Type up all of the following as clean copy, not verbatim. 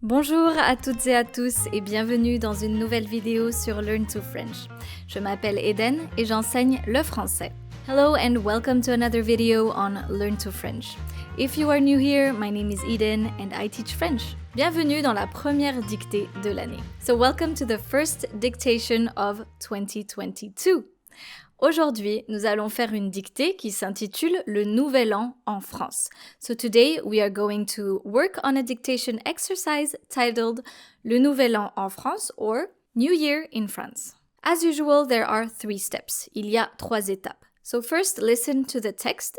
Bonjour à toutes et à tous et bienvenue dans une nouvelle vidéo sur Learn to French. Je m'appelle Eden et j'enseigne le français. Hello and welcome to another video on Learn to French. If you are new here, my name is Eden and I teach French. Bienvenue dans la première dictée de l'année. So welcome to the first dictation of 2022. Aujourd'hui, nous allons faire une dictée qui s'intitule Le Nouvel An en France. So today we are going to work on a dictation exercise titled Le Nouvel An en France or New Year in France. As usual, there are 3 steps. Il y a 3 étapes. So first, listen to the text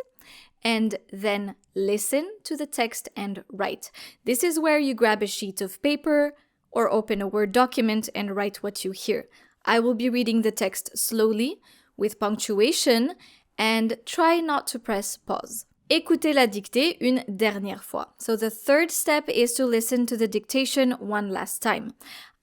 and then listen to the text and write. This is where you grab a sheet of paper or open a Word document and write what you hear. I will be reading the text slowly with punctuation and try not to press pause. Écoutez la dictée une dernière fois. So the third step is to listen to the dictation one last time.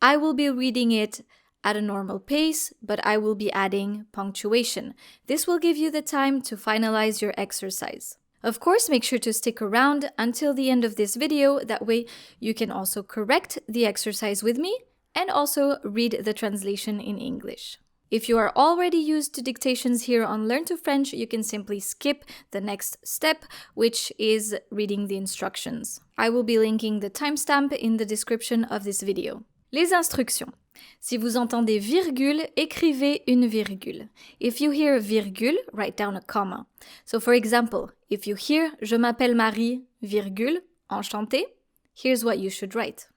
I will be reading it at a normal pace, but I will be adding punctuation. This will give you the time to finalize your exercise. Of course, make sure to stick around until the end of this video. That way you can also correct the exercise with me and also read the translation in English. If you are already used to dictations here on Learn to French, you can simply skip the next step, which is reading the instructions. I will be linking the timestamp in the description of this video. Les instructions. Si vous entendez virgule, écrivez une virgule. If you hear virgule, write down a comma. So for example, if you hear Je m'appelle Marie, virgule, enchanté, here's what you should write.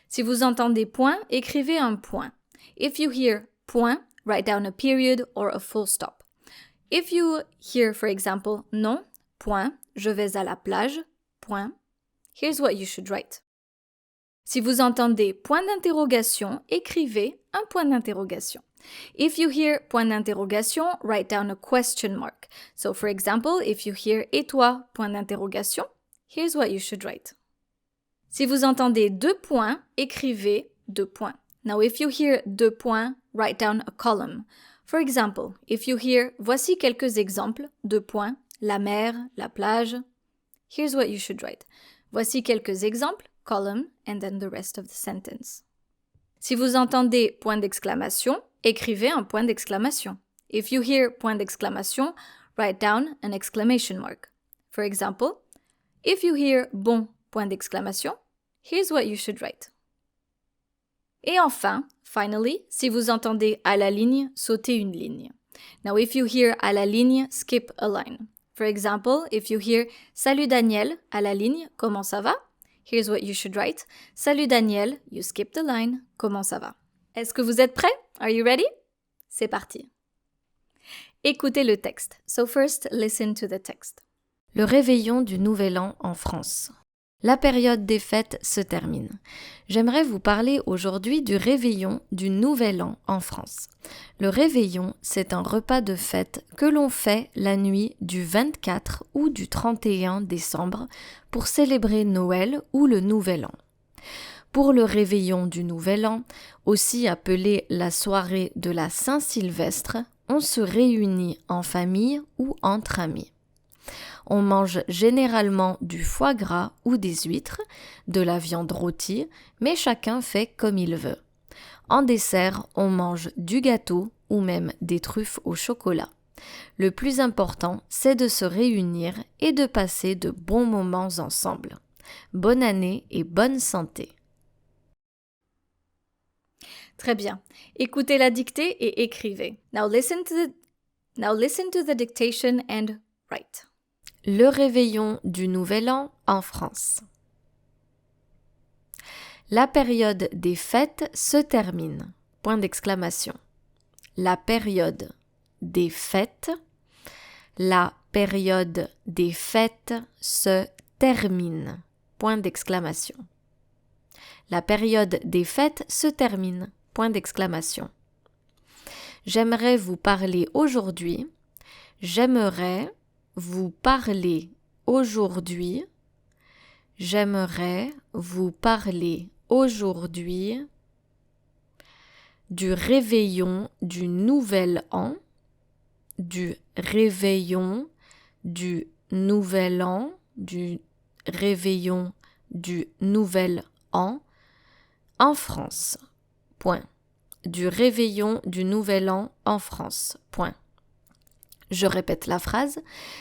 Si vous entendez point, écrivez un point. If you hear point, write down a period or a full stop. If you hear, for example, non, point, je vais à la plage, point, here's what you should write. Si vous entendez point d'interrogation, écrivez un point d'interrogation. If you hear point d'interrogation, write down a question mark. So for example, if you hear et toi, point d'interrogation, here's what you should write. Si vous entendez deux points, écrivez deux points. Now, if you hear deux points, write down a column. For example, if you hear voici quelques exemples, deux points, la mer, la plage, here's what you should write. Voici quelques exemples, column, and then the rest of the sentence. Si vous entendez point d'exclamation, écrivez un point d'exclamation. If you hear point d'exclamation, write down an exclamation mark. For example, if you hear bon point d'exclamation, here's what you should write. Et enfin, finally, si vous entendez à la ligne, sautez une ligne. Now, if you hear à la ligne, skip a line. For example, if you hear Salut Daniel, à la ligne, comment ça va? Here's what you should write. Salut Daniel, you skip the line, comment ça va? Est-ce que vous êtes prêts? Are you ready? C'est parti. Écoutez le texte. So first, listen to the text. Le réveillon du Nouvel An en France. La période des fêtes se termine. J'aimerais vous parler aujourd'hui du réveillon du Nouvel An en France. Le réveillon, c'est un repas de fête que l'on fait la nuit du 24 ou du 31 décembre pour célébrer Noël ou le Nouvel An. Pour le réveillon du Nouvel An, aussi appelé la soirée de la Saint-Sylvestre, on se réunit en famille ou entre amis. On mange généralement du foie gras ou des huîtres, de la viande rôtie, mais chacun fait comme il veut. En dessert, on mange du gâteau ou même des truffes au chocolat. Le plus important, c'est de se réunir et de passer de bons moments ensemble. Bonne année et bonne santé. Très bien. Écoutez la dictée et écrivez. Now listen to the dictation and write. Le réveillon du Nouvel An en France. La période des fêtes se termine. Point d'exclamation. La période des fêtes. La période des fêtes se termine. Point d'exclamation. La période des fêtes se termine. Point d'exclamation. J'aimerais vous parler aujourd'hui. J'aimerais vous parler aujourd'hui. J'aimerais vous parler aujourd'hui du réveillon du Nouvel An, du réveillon du Nouvel An, du réveillon du Nouvel An en France. Point. Du réveillon du Nouvel An en France. Point. Je répète la phrase.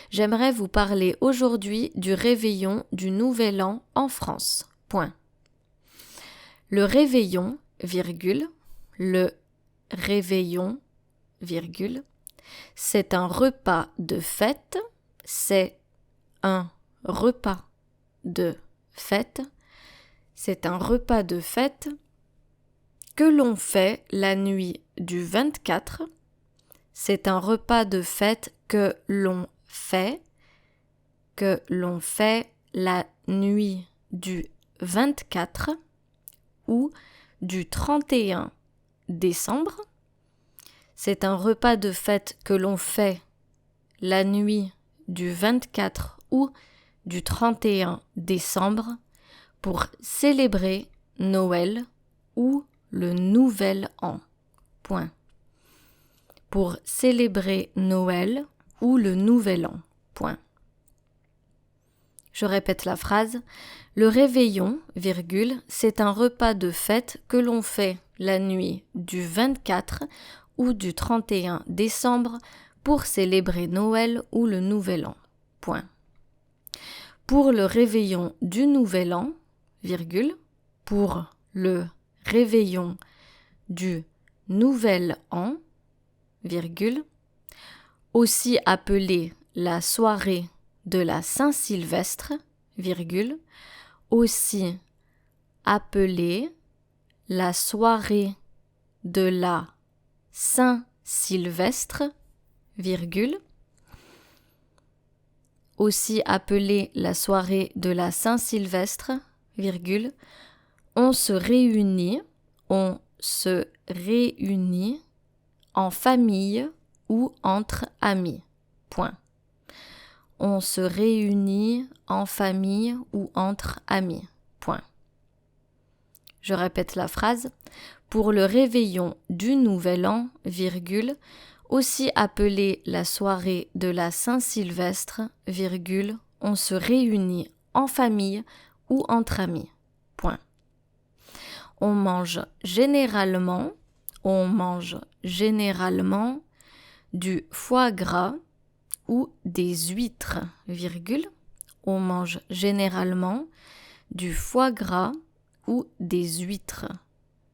J'aimerais vous parler aujourd'hui du réveillon du Nouvel An en France. Point. Le réveillon, virgule, le réveillon, virgule, c'est un repas de fête, c'est un repas de fête, c'est un repas de fête que l'on fait la nuit du 24, c'est un repas de fête que l'on fait la nuit du 24 ou du 31 décembre. C'est un repas de fête que l'on fait la nuit du 24 ou du 31 décembre pour célébrer Noël ou le Nouvel An. Point. Pour célébrer Noël ou le Nouvel An. Point. Je répète la phrase. Le réveillon, virgule, c'est un repas de fête que l'on fait la nuit du 24 ou du 31 décembre pour célébrer Noël ou le Nouvel An. Point. Pour le réveillon du Nouvel An, virgule, pour le réveillon du Nouvel An, virgule, aussi appelé la soirée de la Saint-Sylvestre, virgule, aussi appelé la soirée de la Saint-Sylvestre, virgule, aussi appelée la soirée de la Saint-Sylvestre, virgule, on se réunit en famille ou entre amis. Point. On se réunit en famille ou entre amis. Point. Je répète la phrase. Pour le réveillon du Nouvel An, virgule, aussi appelé la soirée de la Saint-Sylvestre, virgule, on se réunit en famille ou entre amis. Point. On mange généralement du foie gras ou des huîtres, virgule. On mange généralement du foie gras ou des huîtres,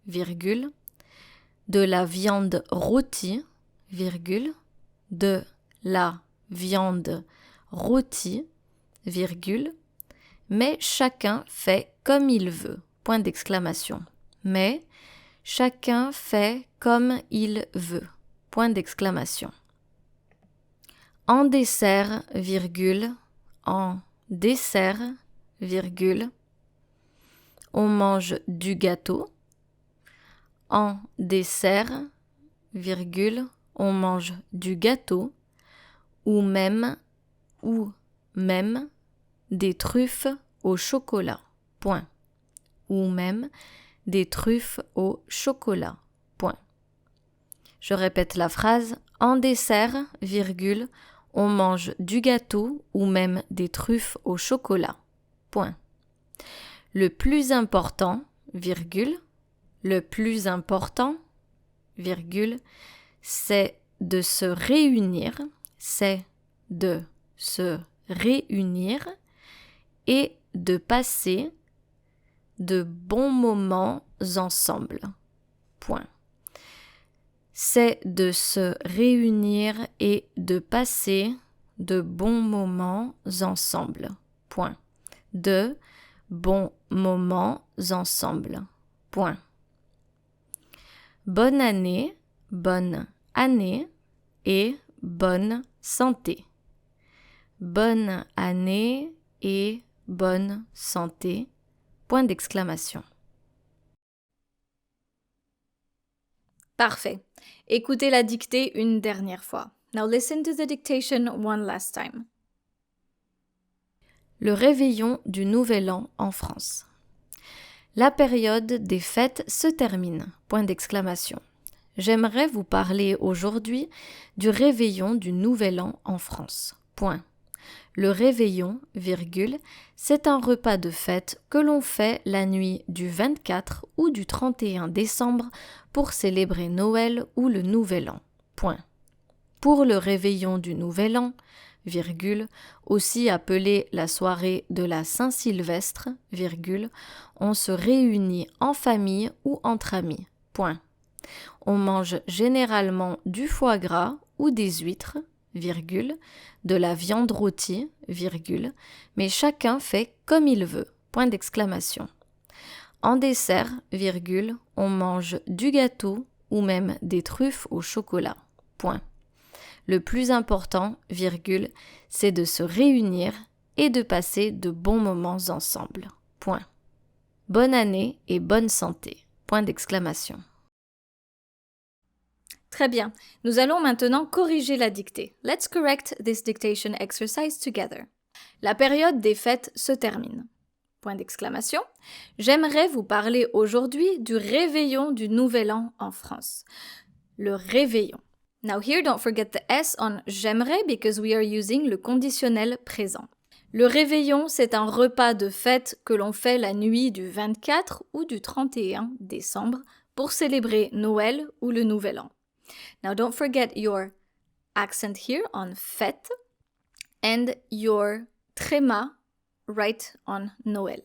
virgule. De la viande rôtie, virgule. De la viande rôtie, virgule. Mais chacun fait comme il veut. Point d'exclamation. Mais chacun fait comme il veut. Point d'exclamation. En dessert, virgule, en dessert, virgule, on mange du gâteau. En dessert, virgule, on mange du gâteau ou même des truffes au chocolat. Point. Ou même des truffes au chocolat. Point. Je répète la phrase. En dessert, virgule, on mange du gâteau ou même des truffes au chocolat. Point. Le plus important, virgule, le plus important, virgule, c'est de se réunir, et de passer de bons moments ensemble. Point. C'est de se réunir et de passer de bons moments ensemble. Point. De bons moments ensemble. Point. Bonne année et bonne santé. Bonne année et bonne santé. Point d'exclamation. Parfait. Écoutez la dictée une dernière fois. Now listen to the dictation one last time. Le réveillon du Nouvel An en France. La période des fêtes se termine. Point d'exclamation. J'aimerais vous parler aujourd'hui du réveillon du Nouvel An en France. Point. Le réveillon, virgule, c'est un repas de fête que l'on fait la nuit du 24 ou du 31 décembre pour célébrer Noël ou le Nouvel An. Point. Pour le réveillon du Nouvel An, virgule, aussi appelé la soirée de la Saint-Sylvestre, virgule, on se réunit en famille ou entre amis. Point. On mange généralement du foie gras ou des huîtres, virgule, de la viande rôtie, virgule, mais chacun fait comme il veut. Point d'exclamation. En dessert, virgule, on mange du gâteau ou même des truffes au chocolat. Point. Le plus important, virgule, c'est de se réunir et de passer de bons moments ensemble. Point. Bonne année et bonne santé. Point d'exclamation. Très bien. Nous allons maintenant corriger la dictée. Let's correct this dictation exercise together. La période des fêtes se termine. Point d'exclamation. J'aimerais vous parler aujourd'hui du réveillon du Nouvel An en France. Le réveillon. Now here, don't forget the S on j'aimerais because we are using le conditionnel présent. Le réveillon, c'est un repas de fête que l'on fait la nuit du 24 ou du 31 décembre pour célébrer Noël ou le Nouvel An. Now don't forget your accent here on fête and your tréma right on Noël.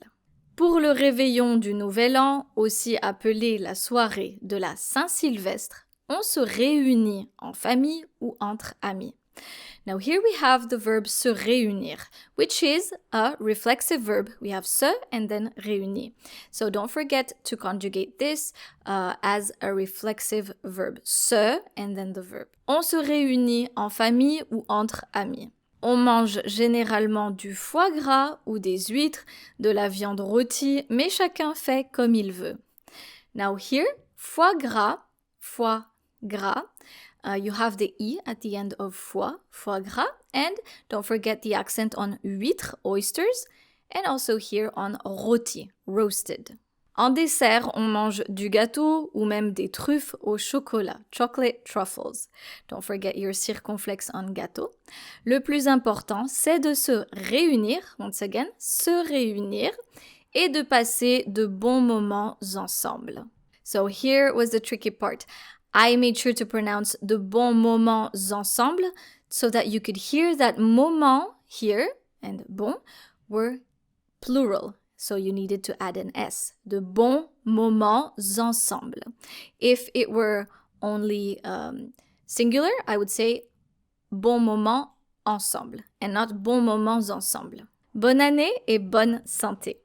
Pour le réveillon du Nouvel An, aussi appelé la soirée de la Saint-Sylvestre, on se réunit en famille ou entre amis. Now here we have the verb se réunir, which is a reflexive verb. We have se and then réunir. So don't forget to conjugate this as a reflexive verb. Se and then the verb. On se réunit en famille ou entre amis. On mange généralement du foie gras ou des huîtres, de la viande rôtie, mais chacun fait comme il veut. Now here, foie gras, you have the E at the end of foie gras, and don't forget the accent on huîtres, oysters, and also here on rôti, roasted. En dessert, on mange du gâteau ou même des truffes au chocolat, chocolate truffles. Don't forget your circonflexe on gâteau. Le plus important, c'est de se réunir, once again, se réunir, et de passer de bons moments ensemble. So here was the tricky part. I made sure to pronounce de bons moments ensemble so that you could hear that moment here and bon were plural. So you needed to add an S. De bons moments ensemble. If it were only singular, I would say bon moment ensemble and not bons moments ensemble. Bonne année et bonne santé.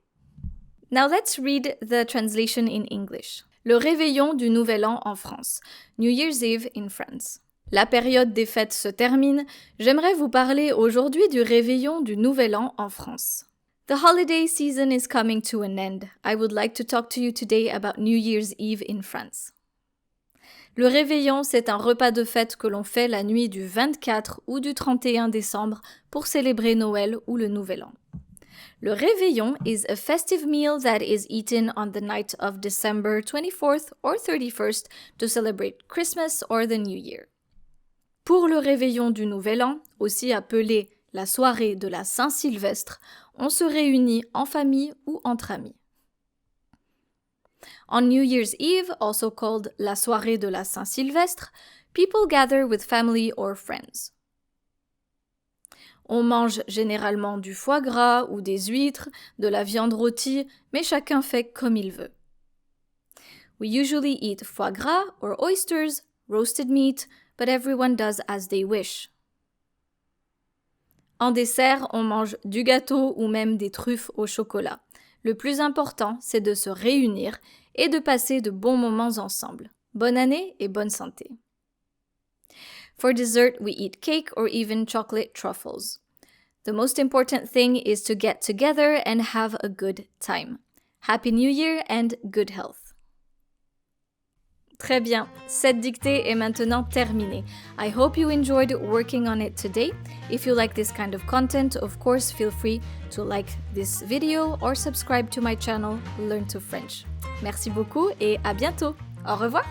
Now let's read the translation in English. Le réveillon du Nouvel An en France. New Year's Eve in France. La période des fêtes se termine. J'aimerais vous parler aujourd'hui du réveillon du Nouvel An en France. The holiday season is coming to an end. I would like to talk to you today about New Year's Eve in France. Le réveillon, c'est un repas de fête que l'on fait la nuit du 24 ou du 31 décembre pour célébrer Noël ou le Nouvel An. Le réveillon is a festive meal that is eaten on the night of December 24th or 31st to celebrate Christmas or the New Year. Pour le réveillon du Nouvel An, aussi appelé la soirée de la Saint-Sylvestre, on se réunit en famille ou entre amis. On New Year's Eve, also called la soirée de la Saint-Sylvestre, people gather with family or friends. On mange généralement du foie gras ou des huîtres, de la viande rôtie, mais chacun fait comme il veut. We usually eat foie gras or oysters, roasted meat, but everyone does as they wish. En dessert, on mange du gâteau ou même des truffes au chocolat. Le plus important, c'est de se réunir et de passer de bons moments ensemble. Bonne année et bonne santé. For dessert, we eat cake or even chocolate truffles. The most important thing is to get together and have a good time. Happy New Year and good health. Très bien, cette dictée est maintenant terminée. I hope you enjoyed working on it today. If you like this kind of content, of course, feel free to like this video or subscribe to my channel, Learn to French. Merci beaucoup et à bientôt. Au revoir.